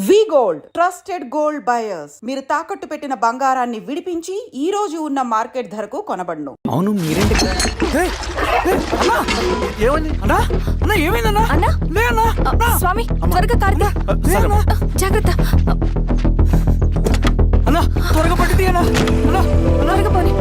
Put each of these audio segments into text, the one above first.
వి gold trusted gold buyers. మీరు తాకట్టు పెట్టిన బంగారాన్ని విడిపించి ఈ రోజు ఉన్న మార్కెట్ ధరకు కొనబడును. అవును మీరేంటి స్వామి త్వరగా కారుదా జాగ్రత్త అన్నా త్వరగా పట్టింది అన్నా త్వరగా పోనీ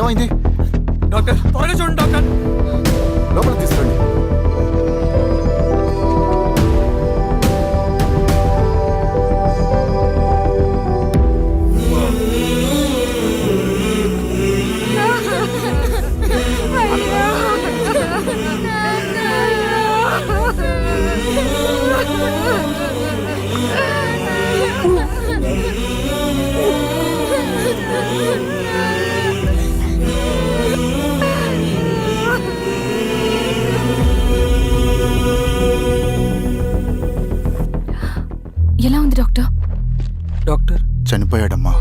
ఏమైంది డాక్టర్ త్వరగా చూడండి డాక్టర్ లోపల తీసుకురండి. ఎలా ఉంది డాక్టర్? డాక్టర్ చనిపోయాడమ్మా.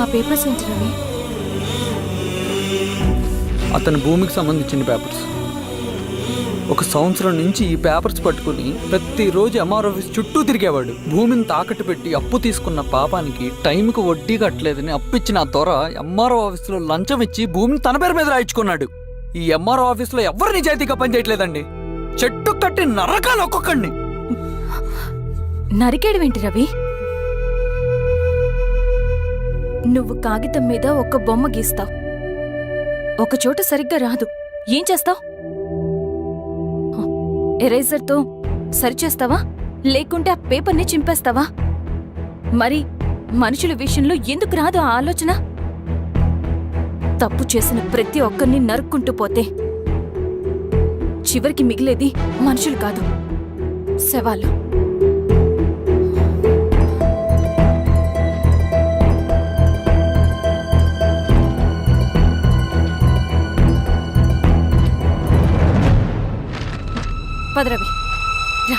ఆ పేపర్స్ ఏంటి రవి? అతని భూమికి సంబంధించిన పేపర్స్. ఒక సంవత్సరం నుంచి ఈ పేపర్స్ పట్టుకుని ప్రతిరోజు ఎంఆర్ ఆఫీస్ చుట్టూ తిరిగేవాడు. భూమిని తాకట్టు పెట్టి అప్పు తీసుకున్న పాపానికి టైంకి వడ్డీ కట్టలేదని అప్పిచ్చిన ఆ దొర ఎంఆర్ఓ ఆఫీసులో లంచం ఇచ్చి భూమిని తన పేరు మీద రాయించుకున్నాడు. ఈ ఎంఆర్ఓ ఆఫీసులో ఎవరు నిజాయితీగా పనిచేయట్లేదండి. చెట్టు కట్టి నరకాలి ఒక్కొక్కడిని. నరికేడవేంటి రవి? నువ్వు కాగితం మీద ఒక బొమ్మ గీస్తావు, ఒక చోట సరిగ్గా రాదు, ఏం చేస్తావు? ఎరేజర్తో సరిచేస్తావా లేకుంటే ఆ పేపర్ని చింపేస్తావా? మరి మనుషుల విషయంలో ఎందుకు రాదు ఆ ఆలోచన? తప్పు చేసిన ప్రతి ఒక్కరిని నరుక్కుంటూ పోతే చివరికి మిగిలేది మనుషులు కాదు, శవాలు. పదరవి రా.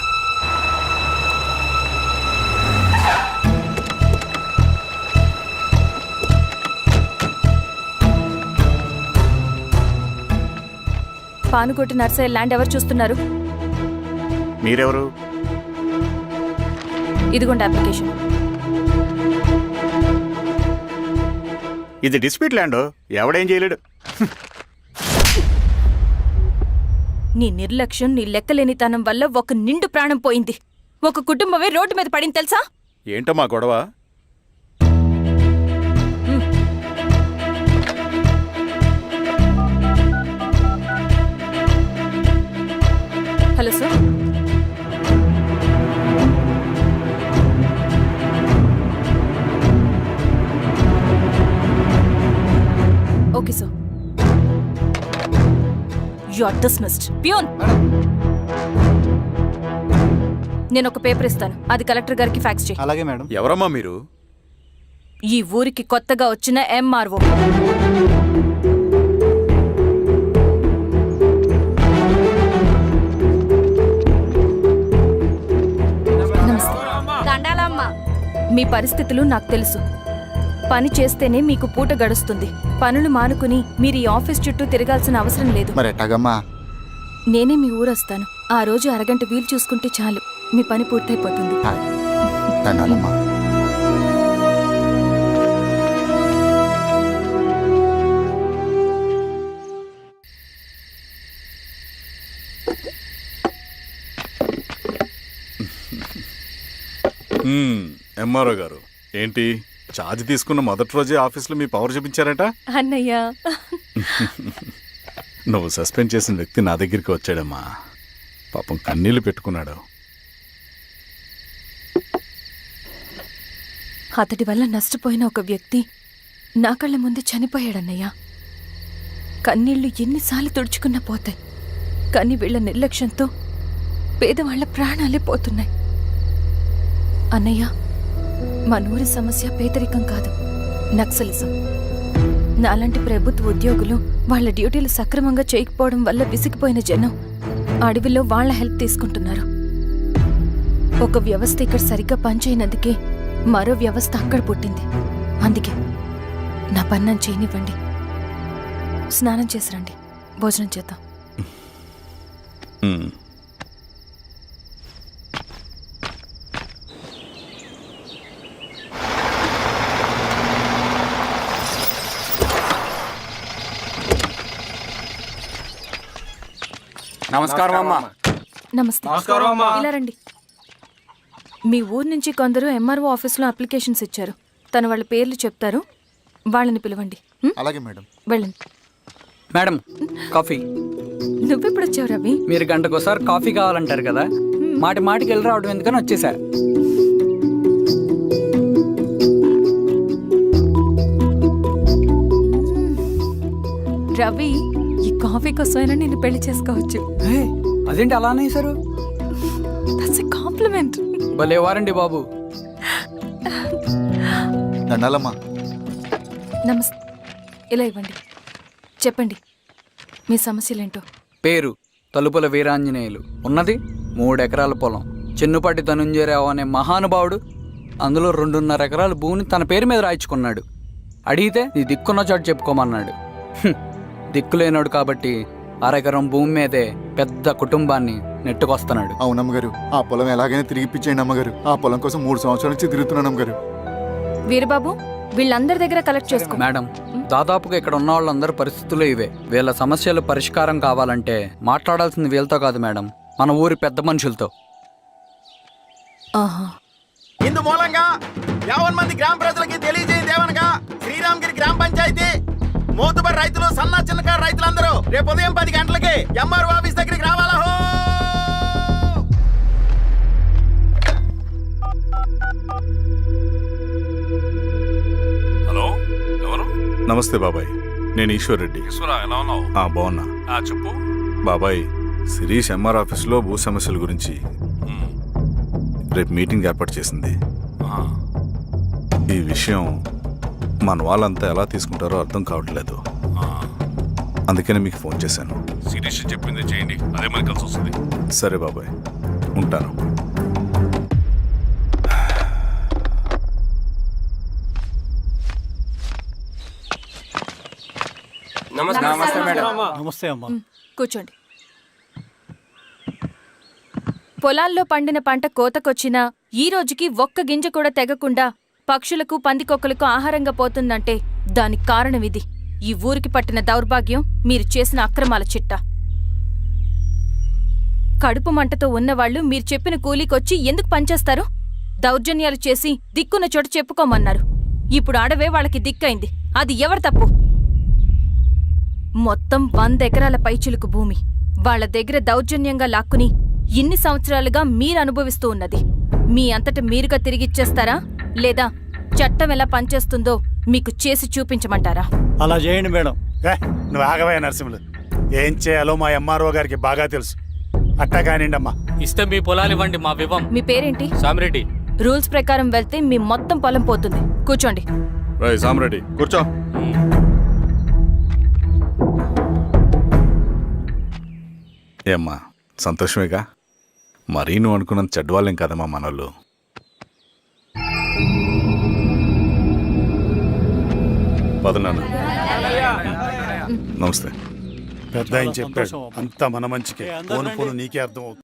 పానుకోటి నర్సయ్య ల్యాండ్ ఎవరు చూస్తున్నారు? మీరెవరు? ఇదిగోండి అప్లికేషన్. ఇది డిస్ప్యూట్ ల్యాండ్, ఎవడేం చేయలేడు. నీ నిర్లక్ష్యం, నీ లెక్కలేనితనం వల్ల ఒక నిండు ప్రాణం పోయింది. ఒక కుటుంబమే రోడ్డు మీద పడింది తెలుసా? ఏంటో మా గొడవ? Hello sir. Okay sir. You are dismissed. Peon, నేను ఒక పేపర్ ఇస్తాను, అది కలెక్టర్ గారికి ఫ్యాక్స్ చేయి. అలాగే మేడం. ఎవరమ్మా మీరు? ఈ ఊరికి కొత్తగా వచ్చిన ఎంఆర్ఓ. నమస్తే. మీ పరిస్థితులు నాకు తెలుసు. పని చేస్తేనే మీకు పూట గడుస్తుంది. పనులు మానుకుని మీరు ఈ ఆఫీస్ చుట్టూ తిరగాల్సిన అవసరం లేదు. మరి ఎట్టాగమ్మా? నేనే మీ ఊరొస్తాను. ఆ రోజు అరగంట వీలు చూసుకుంటే చాలు, మీ పని పూర్తయిపోతుంది. ధన్యవాదమ్మా. ఎంఆర్ఓ గారు ఏంటి ఛార్జ్ తీసుకున్న మొదటి రోజే ఆఫీస్లో మీ పవర్ చూపించారట? అన్నయ్య, నువ్వు సస్పెండ్ చేసిన వ్యక్తి నా దగ్గరికి వచ్చాడమ్మా. పాపం కన్నీళ్లు పెట్టుకున్నాడు. అతడి వల్ల నష్టపోయిన ఒక వ్యక్తి నా కళ్ళ ముందు చనిపోయాడన్నయ్య. కన్నీళ్లు ఎన్నిసార్లు తుడుచుకున్నా పోతాయి. కానీ వీళ్ల నిర్లక్ష్యంతో పేదవాళ్ల ప్రాణాలే పోతున్నాయి. అన్నయ్య, మన ఊరి సమస్య పేదరికం కాదు, నక్సలిజం. నాలాంటి ప్రభుత్వ ఉద్యోగులు వాళ్ళ డ్యూటీలు సక్రమంగా చేయకపోవడం వల్ల విసిగిపోయిన జనం అడవిలో వాళ్ళ హెల్ప్ తీసుకుంటున్నారు. ఒక వ్యవస్థ ఇక్కడ సరిగ్గా పనిచేయనందుకే మరో వ్యవస్థ అక్కడ పుట్టింది. అందుకే నా పన్నం చేయనివ్వండి. స్నానం చేసిరండి, భోజనం చేద్దాం. నమస్కారం అమ్మా. నమస్తే. ఇలా రండి. మీ ఊరు నుంచి కొందరు ఎంఆర్ఓ ఆఫీస్లో అప్లికేషన్స్ ఇచ్చారు. తను వాళ్ళ పేర్లు చెప్తారు, వాళ్ళని పిలవండి. అలాగే మేడం. వెళ్ళండి. Madam, coffee. నువ్వెప్పుడు వచ్చావు రవి? మీరు గంటకోసారి కాఫీ కావాలంటారు కదా, మాటి మాటికి వెళ్ళి రావడం ఎందుకని వచ్చేసా. రవి, ఈ కాఫీ కోసమైనా నేను పెళ్లి చేసుకోవచ్చు. అదేంటి అలా అనేసారు? That's a compliment. భలే వారండి బాబు. దండాలమ్మా. నమస్తే. ఇలా ఇవ్వండి. చెప్పండి, మీ సమస్యలేంటో. పేరు తలుపుల వీరాంజనేయులు. ఉన్నది 3 ఎకరాల పొలం. చెన్నుపాటి ధనుంజయరావు అనే మహానుభావుడు అందులో 2.5 ఎకరాల భూమిని తన పేరు మీద రాయించుకున్నాడు. అడిగితే నీ దిక్కున్న చోటు చెప్పుకోమన్నాడు. దిక్కులేనాడు కాబట్టి 1/2 ఎకరం భూమి మీదే పెద్ద కుటుంబాన్ని నెట్టుకొస్తున్నాడు. అవునమ్మగారు, ఆ పొలం ఎలాగైనా తిరిగి ఇప్పించేయండి అమ్మగారు. ఆ పొలం కోసం 3 సంవత్సరాల నుంచి తిరుగుతున్నాను అమ్మగారు. వీరబాబు, వీళ్ళందరి దగ్గర కలెక్ట్ చేసుకో. మేడం, దాదాపుగా ఇక్కడ ఉన్న వాళ్ళందరూ పరిస్థితులు ఇవే. వీళ్ళ సమస్యలు పరిష్కారం కావాలంటే మాట్లాడాల్సింది వీళ్ళతో కాదు మేడం, మన ఊరి పెద్ద మనుషులతో. ఆహా. ఇందు మూలంగా 50 మంది గ్రామ ప్రజలకి తెలియజేయదేవనగా శ్రీరామగిరి గ్రామ పంచాయతీ మోతుబరి రైతులు, సన్న చిన్నకారు రైతులందరూ రేపు ఉదయం 10 గంటలకి ఎంఆర్ఓ ఆఫీస్ దగ్గరికి రావాలా. హలో, ఎవరు? నమస్తే బాబాయ్, నేను ఈశ్వర్ రెడ్డి. ఎలా ఉన్నావు? బాగున్నా. చెప్పు. బాబాయ్, శిరీష్ ఎంఆర్ ఆఫీస్లో భూ సమస్యల గురించి రేపు మీటింగ్ ఏర్పాటు చేసింది. ఈ విషయం మన వాళ్ళంతా ఎలా తీసుకుంటారో అర్థం కావట్లేదు. అందుకనే మీకు ఫోన్ చేశాను. శిరీష్ చెప్పింది చేయండి, అదే మనకి కలిసి వస్తుంది. సరే బాబాయ్, ఉంటాను. నమస్తే మేడం. నమస్తే అమ్మా. కూర్చోండి. పొలాల్లో పండిన పంట కోతకొచ్చినా ఈ రోజుకి ఒక్క గింజ కూడా తెగకుండా పక్షులకు, పందికొక్కలకు ఆహారంగా పోతుందంటే దానికి కారణం ఇది. ఈ ఊరికి పట్టిన దౌర్భాగ్యం మీరు చేసిన అక్రమాల చిట్టా. కడుపు మంటతో ఉన్నవాళ్లు మీరు చెప్పిన కూలీకొచ్చి ఎందుకు పనిచేస్తారు? దౌర్జన్యాలు చేసి దిక్కున్న చోట చెప్పుకోమన్నారు. ఇప్పుడు ఆడవే వాళ్ళకి దిక్కైంది. అది ఎవరి తప్పు? మొత్తం 100 ఎకరాల పైచిలుకు భూమి వాళ్ళ దగ్గర దౌర్జన్యంగా లాక్కుని ఇన్ని సంవత్సరాలుగా మీరు అనుభవిస్తూ ఉన్నది. మీ అంతట మీరుగా తిరిగిచ్చేస్తారా, లేదా చట్టం ఎలా పనిచేస్తుందో మీకు చేసి చూపించమంటారా? అలా చేయండి మేడం. నువ్వు ఆగవే నరసింహులు. ఏం చేయాలో మా ఎంఆర్ఓ గారికి బాగా తెలుసు. అట్టా కానివ్వండి అమ్మా. ఇస్తే మీ పొలాలు ఇవ్వండి, మా వివం. మీ పేరేంటి? సామిరెడ్డి. రూల్స్ ప్రకారం వెళ్తే మీ మొత్తం పొలం పోతుంది. కూర్చోండి. రై సామిరెడ్డి, కూర్చో. ఏమ్మా, సంతోషమేగా? మరీ నువ్వు అనుకున్నంత చెడ్డవాళ్ళేం కదమ్మా మనోళ్ళు. పదనాన్న. నమస్తే. పెద్ద ఆయన చెప్పాడు, అంతా మన మంచికే. పోను పోను నీకే అర్థం అవుతుంది.